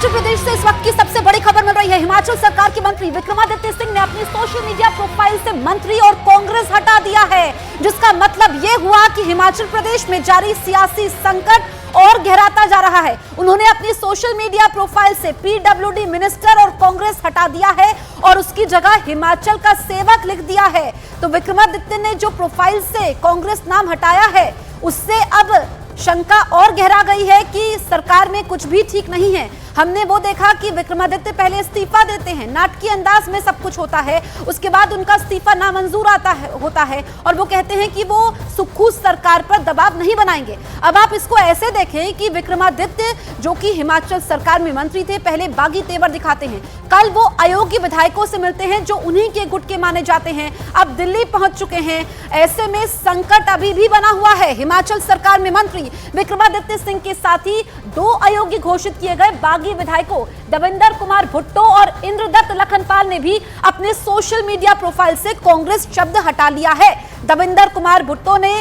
हिमाचल प्रदेश से इस वक्त की सबसे बड़ी खबर मिल रही है। हिमाचल सरकार के मंत्री विक्रमादित्य सिंह ने अपनी सोशल मीडिया प्रोफाइल से मंत्री और कांग्रेस हटा दिया है, जिसका मतलब यह हुआ कि हिमाचल प्रदेश में जारी सियासी संकट और गहराता जा रहा है। उन्होंने अपनी सोशल मीडिया प्रोफाइल से पीडब्ल्यूडी मिनिस्टर और कांग्रेस हटा दिया है और उसकी जगह हिमाचल का सेवक लिख दिया है। तो विक्रमादित्य ने जो प्रोफाइल से कांग्रेस नाम हटाया है, उससे अब शंका और गहरा गई है कि सरकार में कुछ भी ठीक नहीं है। हमने वो देखा कि विक्रमादित्य पहले इस्तीफा देते हैं, नाटकीय अंदाज में सब कुछ होता है, उसके बाद उनका इस्तीफा नामंजूर होता है और वो कहते हैं कि वो सुक्खू सरकार पर दबाव नहीं बनाएंगे। अब आप इसको ऐसे देखें कि विक्रमादित्य जो कि हिमाचल सरकार में मंत्री थे, पहले बागी तेवर दिखाते हैं, कल वो अयोग्य विधायकों से मिलते हैं जो उन्हीं के गुट के माने जाते हैं, अब दिल्ली पहुंच चुके हैं। ऐसे में संकट अभी भी बना हुआ है। हिमाचल सरकार में मंत्री विक्रमादित्य सिंह के साथ ही दो अयोग्य घोषित किए गए बागी विधायकों दविंदर कुमार भुट्टो और इंद्रदत्त लखनपाल ने भी अपने सोशल मीडिया प्रोफाइल से कांग्रेस शब्द हटा लिया है। दविंदर कुमार भुट्टो ने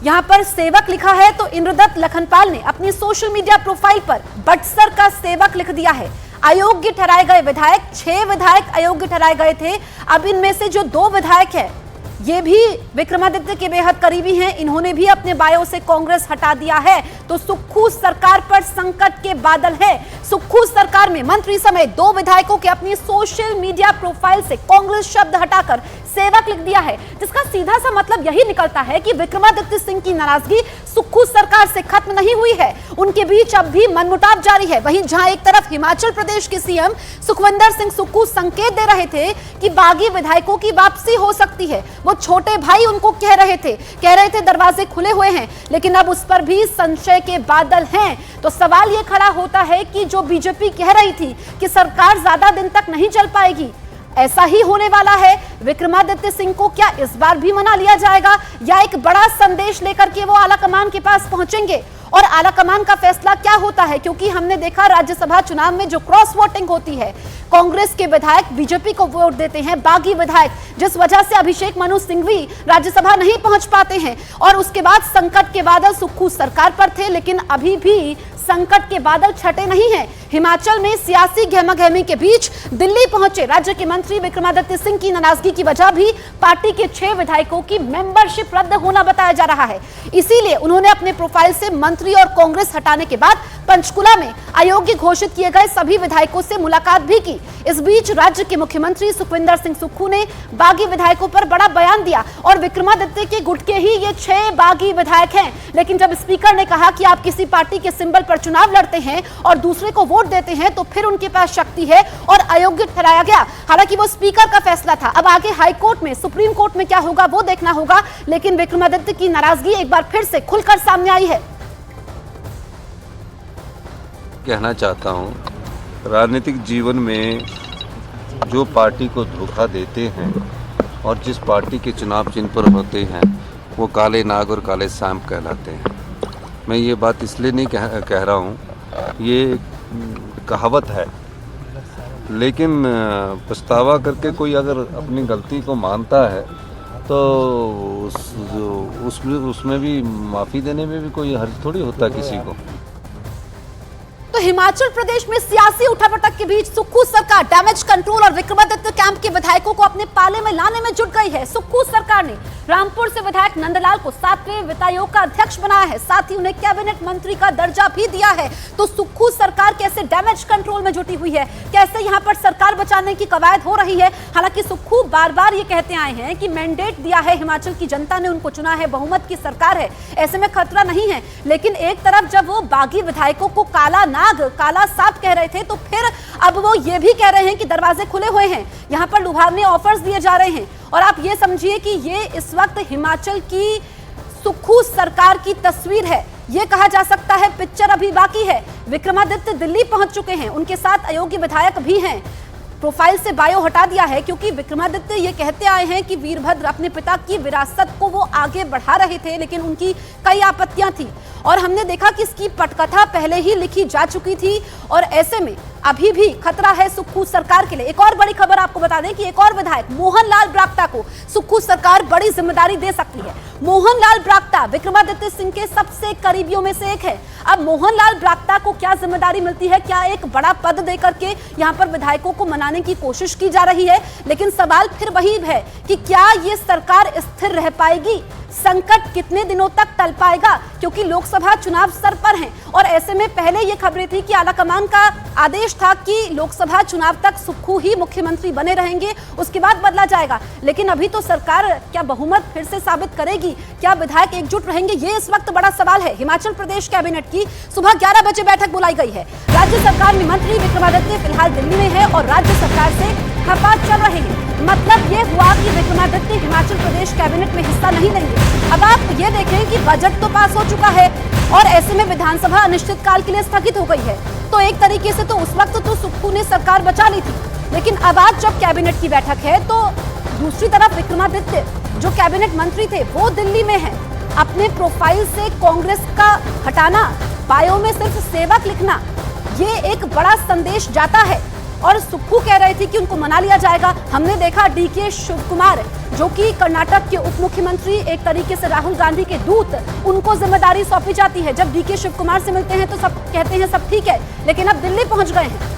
यहां पर सेवक लिखा है, तो इंद्रदत्त लखनपाल ने अपनी सोशल मीडिया प्रोफाइल पर बटसर का सेवक लिख दिया है। अयोग्य ठहराए गए विधायक, 6 विधायक अयोग्य ठहराए गए थे। अब इनमें से जो 2 विधायक है, ये भी विक्रमादित्य के बेहद करीबी हैं, इन्होंने भी अपने बायो से कांग्रेस हटा दिया है। तो सुक्खू सरकार पर संकट के बादल है। सुक्खू सरकार में मंत्री समेत 2 विधायकों के अपनी सोशल मीडिया प्रोफाइल से कांग्रेस शब्द हटाकर सेवक लिख दिया है, जिसका सीधा सा मतलब यही निकलता है कि विक्रमादित्य सिंह की नाराजगी सुक्खू सरकार से खत्म नहीं हुई है, उनके बीच अब भी मनमुटाव जारी है। वहीं जहां एक तरफ हिमाचल प्रदेश के सीएम सुखविंदर सिंह सुक्खू संकेत दे रहे थे कि बागी विधायकों की वापसी हो सकती है, वो छोटे भाई उनको कह रहे थे दरवाजे खुले हुए हैं, लेकिन अब उस पर भी संशय के बादल हैं। तो सवाल ये खड़ा होता है कि जो बीजेपी कह रही थी कि सरकार ज्यादा दिन तक नहीं चल पाएगी, ऐसा ही होने वाला है। विक्रमादित्य सिंह को क्या इस बार भी मना लिया जाएगा या एक बड़ा संदेश लेकर के वो आलाकमान के पास पहुंचेंगे और आलाकमान का फैसला क्या होता है? क्योंकि हमने देखा राज्यसभा चुनाव में जो क्रॉस वोटिंग होती है, कांग्रेस के विधायक बीजेपी को वोट देते हैं, बागी विधायक, जिस वजह से अभिषेक मनु सिंघवी राज्यसभा नहीं पहुंच पाते हैं। और उसके बाद संकट के बादल सुक्खू सरकार पर थे, लेकिन अभी भी संकट के बादल छटे नहीं हैं। हिमाचल में सियासी गहमागहमी के बीच दिल्ली पहुंचे राज्य के मंत्री विक्रमादित्य सिंह की नाराजगी की वजह भी पार्टी के 6 विधायकों की मेंबरशिप रद्द होना बताया जा रहा है। इसीलिए उन्होंने अपने प्रोफाइल से मंत्री और कांग्रेस हटाने के बाद पंचकुला में अयोग्य घोषित किए गए सभी विधायकों से मुलाकात भी की। इस बीच राज्य के मुख्यमंत्री सुखविंदर सिंह सुक्खू ने बागी विधायकों पर बड़ा बयान दिया और विक्रमादित्य के गुट के ही ये 6 बागी विधायक हैं। लेकिन जब स्पीकर ने कहा कि आप किसी पार्टी के सिंबल पर चुनाव लड़ते हैं और दूसरे को वोट देते हैं, तो फिर उनके पास शक्ति है और अयोग्य ठहराया गया। हालांकि वो स्पीकर का फैसला था, अब आगे हाई कोर्ट में, सुप्रीम कोर्ट में क्या होगा वो देखना होगा। लेकिन विक्रमादित्य की नाराजगी एक बार फिर से खुलकर सामने आई है। कहना चाहता हूँ, राजनीतिक जीवन में जो पार्टी को धोखा देते हैं और जिस पार्टी के चुनाव चिन्ह पर होते हैं, वो काले नाग और काले सांप कहलाते हैं। मैं ये बात इसलिए नहीं कह रहा हूँ, ये कहावत है, लेकिन पछतावा करके कोई अगर अपनी गलती को मानता है तो उसमें भी माफ़ी देने में भी कोई हर्ज थोड़ी होता किसी को। तो हिमाचल प्रदेश में सियासी उठापटक के बीच सुक्खू सरकार डैमेज कंट्रोल और विक्रमादित्य कैंप के विधायकों को अपने पाले में लाने में जुट गई है। सुक्खू सरकार ने रामपुर से विधायक नंदलाल को 7वें वित्त आयोग का अध्यक्ष बनाया है, साथ ही उन्हें कैबिनेट मंत्री का दर्जा भी दिया है। तो सुक्खू सरकार कैसे डैमेज कंट्रोल में जुटी हुई है, कैसे यहां पर सरकार बचाने की कवायद हो रही है। हालांकि सुक्खू बार बार ये कहते आए हैं कि मैंडेट दिया है, हिमाचल की जनता ने उनको चुना है, बहुमत की सरकार है, ऐसे में खतरा नहीं है। लेकिन एक तरफ जब वो बागी विधायकों को काला नाग, काला सांप कह रहे थे, तो फिर अब वो ये भी कह रहे हैं कि दरवाजे खुले हुए हैं, यहां पर लुभावने ऑफर्स दिए जा रहे हैं। और आप ये समझिए कि ये इस वक्त हिमाचल की सुक्खू सरकार की तस्वीर है। ये कहा जा सकता है पिक्चर अभी बाकी है। विक्रमादित्य दिल्ली पहुंच चुके हैं, उनके साथ अयोग्य विधायक भी हैं। प्रोफाइल से बायो हटा दिया है क्योंकि विक्रमादित्य ये कहते आए हैं कि वीरभद्र अपने पिता की विरासत को वो आगे बढ़ा रहे थे, लेकिन उनकी कई आपत्तियां थी और हमने देखा कि इसकी पटकथा पहले ही लिखी जा चुकी थी और ऐसे में अभी भी खतरा है सुक्खू सरकार के लिए। एक और बड़ी खबर आपको बता दें कि एक और विधायक मोहनलाल ब्राक्टा को सुक्खू सरकार बड़ी जिम्मेदारी दे सकती है। मोहनलाल ब्राक्टा विक्रमादित्य सिंह के सबसे करीबियों में से एक है। अब मोहनलाल ब्राक्टा को क्या जिम्मेदारी मिलती है, क्या एक बड़ा पद देकर के यहां पर विधायकों को मनाने की कोशिश की जा रही है, लेकिन सवाल फिर वही है कि क्या ये सरकार स्थिर रह पाएगी, संकट कितने दिनों तक टल पाएगा, क्योंकि लोकसभा चुनाव सर पर हैं और ऐसे में पहले ये खबरें थी कि आलाकमान का आदेश था कि लोकसभा चुनाव तक सुक्खू ही मुख्यमंत्री बने रहेंगे, उसके बाद बदला जाएगा। लेकिन अभी तो सरकार क्या बहुमत फिर से साबित करेगी, क्या विधायक एकजुट रहेंगे, ये इस वक्त बड़ा सवाल है। हिमाचल प्रदेश कैबिनेट की सुबह 11 बजे बैठक बुलाई गई है। राज्य सरकार में मंत्री विक्रमादित्य फिलहाल दिल्ली में है और राज्य सरकार से खपात चल रहे हैं। मतलब ये हुआ कि विक्रमादित्य हिमाचल प्रदेश कैबिनेट में हिस्सा नहीं लेंगे। अब आप ये देखें कि बजट तो पास हो चुका है और ऐसे में विधानसभा अनिश्चितकाल के लिए स्थगित हो गई है, तो एक तरीके से तो उस वक्त तो सुक्खू ने सरकार बचा ली थी, लेकिन अब आज जब कैबिनेट की बैठक है तो दूसरी तरफ विक्रमादित्य जो कैबिनेट मंत्री थे वो दिल्ली में है। अपने प्रोफाइल से कांग्रेस का हटाना, बायो में सिर्फ सेवक लिखना, ये एक बड़ा संदेश जाता है। और सुक्खू कह रहे थे कि उनको मना लिया जाएगा। हमने देखा डीके शिवकुमार जो कि कर्नाटक के उप मुख्यमंत्री, एक तरीके से राहुल गांधी के दूत, उनको जिम्मेदारी सौंपी जाती है। जब डीके शिवकुमार से मिलते हैं तो सब कहते हैं सब ठीक है, लेकिन अब दिल्ली पहुंच गए हैं